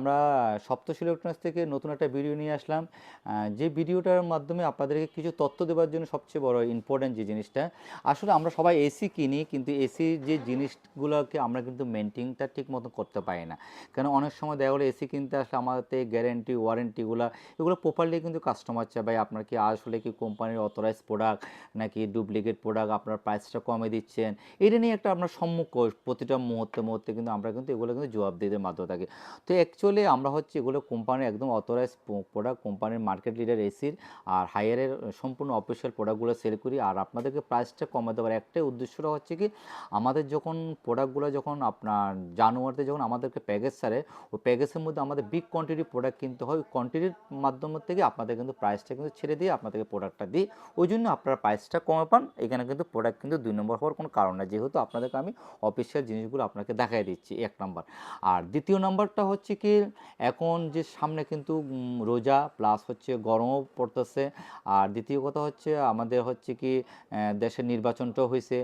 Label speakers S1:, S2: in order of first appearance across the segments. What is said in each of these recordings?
S1: আমরা সপ্তশী ইলেকট্রনিক্স থেকে নতুন একটা ভিডিও নিয়ে আসলাম। যে ভিডিওটার মাধ্যমে আপনাদেরকে কিছু তথ্য দেওয়ার জন্য সবচেয়ে বড় ইম্পর্টেন্ট যে জিনিসটা, আসলে আমরা সবাই এসি কিনি, কিন্তু এসির যে জিনিসগুলোকে আমরা কিন্তু মেনটেনটা ঠিক মতো করতে পারি না। কেন অনেক সময় দেখা গেলো এসি কিনতে আসলে আমাদের গ্যারেন্টি ওয়ারেন্টিগুলো এগুলো প্রপারলি কিন্তু কাস্টমার চায়, ভাই আপনার কি আসলে কি কোম্পানির অথরাইজ প্রোডাক্ট নাকি ডুপ্লিকেট প্রোডাক্ট, আপনার প্রাইসটা কমে দিচ্ছেন, এটা নিয়ে একটা আপনার সম্মুখ প্রতিটা মুহূর্তে মুহূর্তে কিন্তু আমরা কিন্তু এগুলো কিন্তু জবাব দিতে বাধ্য থাকি। তো অ্যাকচুয়ালি আমরা হচ্ছে এগুলো কোম্পানির একদম অথরাইজ প্রোডাক্ট, কোম্পানির মার্কেট লিডার এসির আর হায়ারের সম্পূর্ণ অফিসিয়াল প্রোডাক্টগুলো সেল করি। আর আপনাদেরকে প্রাইসটা কমাতে পারে একটাই উদ্দেশ্যটা হচ্ছে কি, আমাদের যখন প্রোডাক্টগুলো যখন আপনার জানুয়ারিতে যখন আমাদেরকে প্যাকেজ ছাড়ে, ওই প্যাকেজের মধ্যে আমাদের বিগ কোয়ান্টিটি প্রোডাক্ট কিনতে হয়। ওই কোয়ান্টিটির মাধ্যম থেকে আপনাদের কিন্তু প্রাইসটা কিন্তু ছেড়ে দিয়ে আপনাদেরকে প্রোডাক্টটা দিই, ওই জন্য আপনারা প্রাইসটা কমে পান। এখানে কিন্তু প্রোডাক্ট কিন্তু 2 নম্বর হওয়ার কোনো কারণ নেই, যেহেতু আপনাদেরকে আমি অফিসিয়াল জিনিসগুলো আপনাকে দেখাই দিচ্ছি 1 নম্বর। আর দ্বিতীয় নম্বরটা হচ্ছে কি, এখন যে সামনে কিন্তু রোজা প্লাস হচ্ছে গরমও পড়তেছে। আর দ্বিতীয় কথা হচ্ছে আমাদের হচ্ছে কি দেশের নির্বাচনটাও হয়েছে।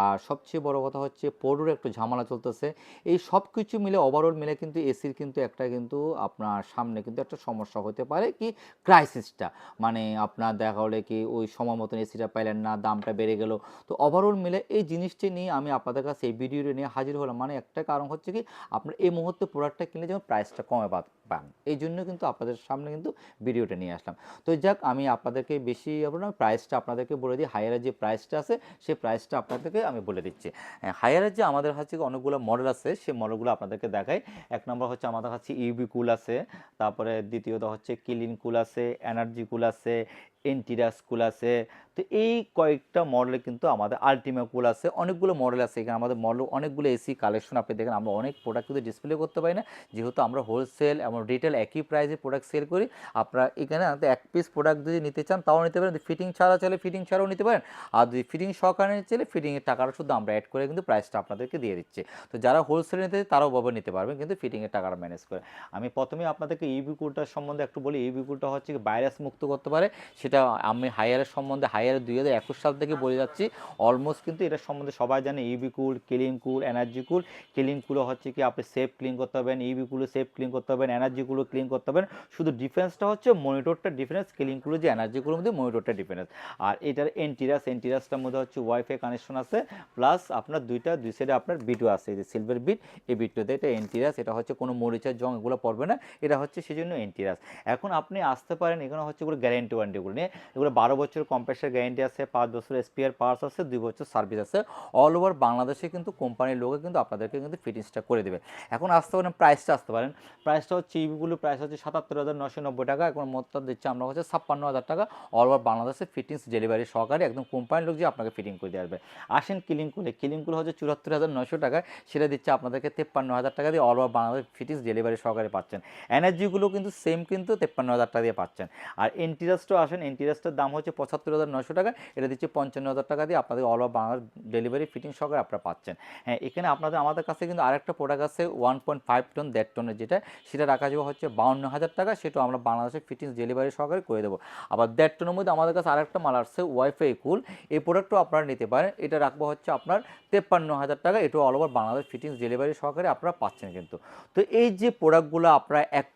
S1: আর সবচেয়ে বড় কথা হচ্ছে পোর্ডের একটু ঝামেলা চলতেছে। এই সব কিছু মিলে ওভারঅল মিলে কিন্তু এসির কিন্তু একটা কিন্তু আপনার সামনে কিন্তু একটা সমস্যা হতে পারে কি, ক্রাইসিসটা, মানে আপনার দেখা হলে কি ওই সময় মতন এসিটা পাইলেন না, দামটা বেড়ে গেল। তো ওভারঅল মিলে এই জিনিসটি নিয়ে আমি আপনাদের কাছে এই ভিডিওটি নিয়ে হাজির হলাম। মানে একটা কারণ হচ্ছে কি, আপনার এই মুহূর্তে প্রোডাক্টটা কিনলে যেমন প্রাইসটা কমে পান, এই জন্য কিন্তু আপনাদের সামনে কিন্তু ভিডিওটা নিয়ে আসলাম। তো যাক, আমি আপনাদেরকে বেশি আপনার প্রাইসটা আপনাদেরকে বলে দিই। হায়ারের যে প্রাইসটা আছে সেই প্রাইসটা আপনাদেরকে আমি বলে দিচ্ছি। হায়ারের যে আমাদের হচ্ছে অনেকগুলো মডেল আছে, সেই মডেলগুলো আপনাদেরকে দেখাই। 1 নম্বর হচ্ছে আমাদের কাছে ইউবি কুল আছে, তারপরে দ্বিতীয়ত হচ্ছে ক্লিন কুল আছে, এনার্জি কুল আছে, এন্টিরাস কুল আছে। তো এই কয়েকটা মডেলে কিন্তু আমাদের আলটিমা কুল আছে, অনেকগুলো মডেল আছে। এখানে আমাদের মডেল অনেকগুলো এসি কালেকশন আপনি দেখেন, আমরা অনেক প্রোডাক্ট কিন্তু ডিসপ্লে করতে পারি না, যেহেতু আমরা হোলসেল এবং রিটেল একই প্রাইসে প্রোডাক্ট সেল করি। আপনারা এখানে এক পিস প্রোডাক্ট যদি নিতে চান তাও নিতে পারেন, ফিটিং ছাড়া চাইলে ফিটিং ছাড়াও নিতে পারেন। আর যদি ফিটিং সহকারে নিতে চাইলে ফিটিংয়ের টাকাটা শুধু আমরা অ্যাড করে কিন্তু প্রাইসটা আপনাদেরকে দিয়ে দিচ্ছি। তো যারা হোলসেলে নিতে তারাও ভাবে নিতে পারবেন, কিন্তু ফিটিংয়ের টাকাটা ম্যানেজ করে। আমি প্রথমেই আপনাদেরকে ইউবি কুলটার সম্বন্ধে একটু বলি। ইউবি কুলটা হচ্ছে ভাইরাস মুক্ত করতে পারে, সেটা আমি হায়ারের সম্বন্ধে হায়ারের 2021 সাল থেকে বলে যাচ্ছি। অলমোস্ট কিন্তু এটার সম্বন্ধে সবাই জানে। UB cool, clean cool, energy cool. Clean কুলও হচ্ছে কি আপনি সেফ ক্লিন করতে পারবেন, ইউবি কুলও সেফ ক্লিন করতে পারবেন, এনার্জি কুলও ক্লিন করতে পারবেন। শুধু ডিফারেন্সটা হচ্ছে মনিটরটা ডিফারেন্স, ক্লিন কুলের যে এনার্জি কুলের মধ্যে মনিটরটা ডিফারেন্স। আর এটার এন্টিরাসটার মধ্যে হচ্ছে ওয়াইফাই কানেকশন আছে, প্লাস আপনার দুই সাইডে আপনার বিটও আছে, এই যে সিলভার বিট, এই বিটটাতে এটা এন্টিরাস। এটা হচ্ছে কোনো মরিচার জং এগুলো পড়বে না, এটা হচ্ছে সেজন্য এন্টিরাস। এখন আপনি আসতে পারেন, এখানে হচ্ছে এগুলো গ্যারেন্টি ওয়ারেন্টিগুলো নিয়ে। এগুলো 12 বছর কম্প্রেসার গ্যারেন্টি আছে, 5 বছর স্পেয়ার পার্টস আছে, 2 বছর সার্ভিস আছে। অল ওভার বাংলাদেশে কিন্তু কোম্পানির লোকে কিন্তু আপনাদেরকে কিন্তু ফিটিংসটা করে দেবে। এখন আসতে পারেন, প্রাইসটা আসতে পারেন। প্রাইসটা হচ্ছে ইভিগুলো প্রাইস হচ্ছে 77,990 টাকা, এখন মোটটা দিচ্ছে আমরা হচ্ছে 56,000 টাকা। অল ওভার বাংলাদেশে ফিটিংস ডেলিভারি সহকারে একদম কোম্পানির লোক যে আপনাকে ফিটিং করে দিয়ে আসবে। আসেন ক্লিন কুলে হচ্ছে 74,900 টাকায়, সেটা দিচ্ছে আপনাদেরকে 53,000 টাকা দিয়ে all over Bangladesh fittings delivery সহকারে পাচ্ছেন। এনার্জিগুলো কিন্তু সেম, কিন্তু 53,000 টাকা দিয়ে পাচ্ছেন। আর এন্টিরাসটাও আসেন, এন্টিরাসটার দাম হচ্ছে 75,900 টাকা, এটা দিচ্ছে 55,000 টাকা দিয়ে আপনাদের all over Bangladesh delivery fitting সহকারে আপনারা পাচ্ছেন। হ্যাঁ, এখানে আমাদের কাছে কিন্তু আরেকটা প্রোডাক্ট আছে 1.5 টন 1.5 টনের, সেটা রাখা যাবে হচ্ছে 52,000 টাকা, সেটাও আমরা বাংলাদেশের ফিটিংস ডেলিভারি সহকারে করে দেবো। আবার 1.5 টনের মধ্যে আমাদের কাছে আরেকটা মাল আসছে ওয়াইফাই কুল, এই প্রোডাক্টও আপনারা নিতে পারেন। এটা রাখবো হচ্ছে আপনার 53,000 টাকা, এটাও all over Bangladesh fittings delivery সহকারে আপনারা পাচ্ছেন কিন্তু। তো এই যে প্রোডাক্টগুলো আপনারা 1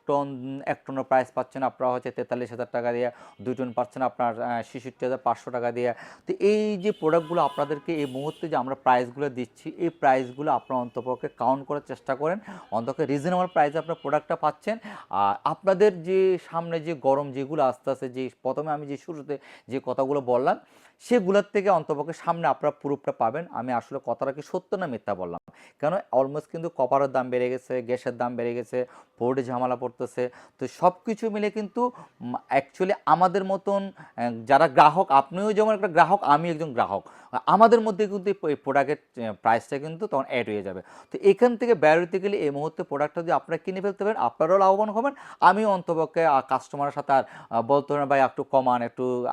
S1: টনের প্রাইস পাচ্ছেন আপনারা হচ্ছে 43,000 টাকা দিয়ে, 2 টন পাচ্ছেন আপনার 66,500 টাকা দিয়ে। তো এই যে প্রোডাক্টগুলো আপনাদেরকে এই মুহূর্তে যে আমরা প্রাইসগুলো দিচ্ছি, এই প্রাইসগুলো আপনারা অন্তপক্ষে কাউন্ট করার চেষ্টা করেন, অন্তত রিজনেবল প্রাইসে আপনার প্রোডাক্টটা পাচ্ছেন। আর আপনাদের যে সামনে যে গরম যেগুলো আস্তে আস্তে, যে প্রথমে আমি যে শুরুতে যে কথাগুলো বললাম, সেগুলোর থেকে অন্তপক্ষে সামনে আপনারা প্রুফটা পাবেন আমি আসলে কথাটা কি সত্য না মিথ্যা বললাম। কেন অলমোস্ট কিন্তু কপারের দাম বেড়ে গেছে, গ্যাসের দাম বেড়ে গেছে, বোর্ডে ঝামেলা পড়তেছে। তো সব কিছু মিলে কিন্তু অ্যাকচুয়ালি আমাদের মতন যারা গ্রাহক, আপনিও যেমন একটা গ্রাহক, আমি একজন গ্রাহক, আমাদের মধ্যে কিন্তু এই প্রোডাক্টের প্রাইসটা কিন্তু তখন অ্যাড হয়ে যাবে। তো এখান থেকে বেরোতে গেলে এই মুহূর্তে প্রোডাক্টটা যদি আপনারা কিনে ফেলতে পারেন, আপনারাও লাভবান হবেন, আমিও অন্তপক্ষে কাস্টমারের সাথে আর বলতে হবে না ভাই একটু কমান,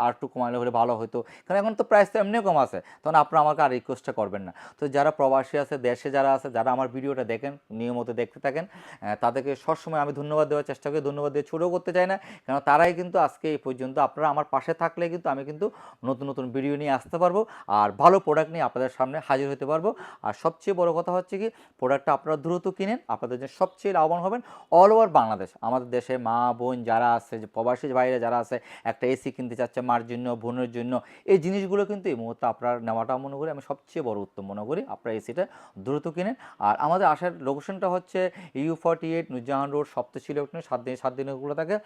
S1: আর একটু কমালে হলে ভালো হতো, কারণ এখন তো প্রাইস তো এমনিও কম আছে, তখন আপনারা আমাকে আর রিকোয়েস্টটা করবেন না। তো যারা প্রবাসী আছে, দেশে যারা আছে, যারা আমার ভিডিওটা দেখেন, নিয়মিত দেখতে থাকেন, তাদেরকে সবসময় আমি ধন্যবাদ দেওয়ার চেষ্টা করি। ধন্যবাদ দিয়ে ছোটো করতে চাই না, কারণ তারাই কিন্তু আজকে এই পর্যন্ত আপনারা আমার পাশে থাকলে কিন্তু আমি কিন্তু নতুন নতুন ভিডিও নিয়ে আসতে পারবো আর ভালো প্রোডাক্ট নিয়ে আপনাদের সামনে হাজির হতে পারবো। আর সবচেয়ে বড় কথা হচ্ছে কি, প্রোডাক্টটা আপনারা দ্রুত কিনেন, আপনাদের জন্য সবচেয়ে লাভবান হবেন। অল ওভার বাংলাদেশ, আমাদের দেশে মা বোন যারা আছে, যে প্রবাসী বাইরে যারা আছে, একটা এসি কিনতে চাচ্ছে মার জন্য, বোনের জন্য, এই জিনিসগুলো কিন্তু এই মুহূর্তে আপনার নেওয়াটা মনে করি আমি সবচেয়ে বড় উত্তম মনে করি। আপনারা এসিটা দ্রুত কিনেন। আর আমাদের আসার লোকেশনটা হচ্ছে ইউ48 নুরজাহান রোড, সপ্তশিলী ইলেকট্রনিক্স, 7 দিনগুলো থাকে।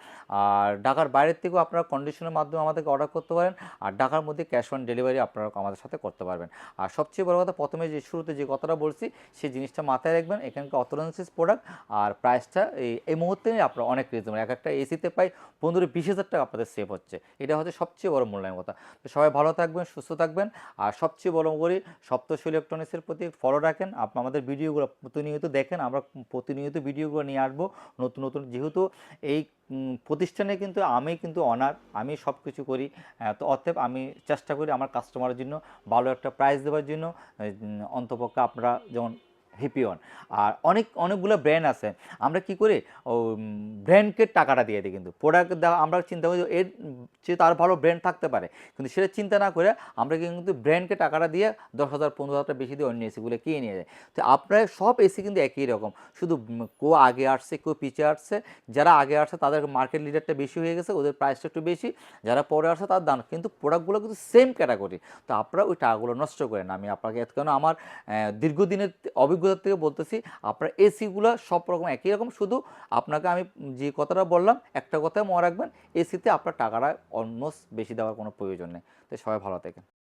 S1: আর ঢাকার বাইরের থেকেও আপনারা কন্ডিশনের মাধ্যমে আমাদেরকে অর্ডার করতে পারেন। আর ঢাকার মধ্যে ক্যাশ অন ডেলিভারি আপনারা আমাদের সাথে করতে পারবেন। আর সবচেয়ে বড় কথা, প্রথমে যে শুরুতে যে কথাটা বলছি সেই জিনিসটা মাথায় রাখবেন। এখানকার অথরেন্সিস প্রোডাক্ট আর প্রাইসটা এই মুহূর্তে আপনারা অনেক রিজনেবল, একটা এসিতে প্রায় 15-20 হাজার টাকা আপনাদের সেভ হচ্ছে। এটা হচ্ছে সবচেয়ে বড় মূল্যায়ন কথা। তো সবাই ভালো থাকবেন, সুস্থ থাকবেন। আর সবচেয়ে বড় করি, সপ্তশিলী ইলেকট্রনিক্সের প্রতি ফলো রাখেন, আপনি আমাদের ভিডিওগুলো প্রতিনিয়ত দেখেন। আমরা প্রতিনিয়ত ভিডিওগুলো নিয়ে আসবো নতুন নতুন, যেহেতু এই প্রতিষ্ঠানে কিন্তু আমি কিন্তু অনার, আমি সব কিছু করি। তো অতএব আমি চেষ্টা করি আমার কাস্টমারের জন্য ভালো একটা প্রাইস দেওয়ার জন্য। অন্তপক্ষে আপনারা যেমন হ্যাপি হন। আর অনেকগুলো ব্র্যান্ড আছে, আমরা কি করি, ও ব্র্যান্ডকে টাকাটা দিয়ে দিই, কিন্তু প্রোডাক্ট দেওয়া আমরা চিন্তা করি যে এর চেয়ে তার ভালো ব্র্যান্ড থাকতে পারে, কিন্তু সেটা চিন্তা না করে আমরা কিন্তু ব্র্যান্ডকে টাকাটা দিয়ে 10,000-15,000 বেশি দিয়ে অন্য এসিগুলো কিনে নিয়ে যায়। তো আপনার সব এসি কিন্তু একই রকম, শুধু কেউ আগে আসছে কেউ পিছিয়ে আসছে। যারা আগে আসছে তাদের মার্কেট লিডারটা বেশি হয়ে গেছে, ওদের প্রাইসটা একটু বেশি। যারা পরে আসছে তার দাম, কিন্তু প্রোডাক্টগুলো কিন্তু সেম ক্যাটাগরি। তো আপনারা ওই টাকাগুলো নষ্ট করেন। আমি আপনাকে কেন আমার দীর্ঘদিনের অভিজ্ঞতা থেকে বলতেছি, আপনার এসিগুলো সব রকম একই রকম, শুধু আপনাকে আমি যে কথাটা বললাম একটা কথাই মনে রাখবেন, এসিতে আপনার টাকাটা অলমোস্ট বেশি দেওয়ার কোনো প্রয়োজন নেই। তো সবাই ভালো থাকেন।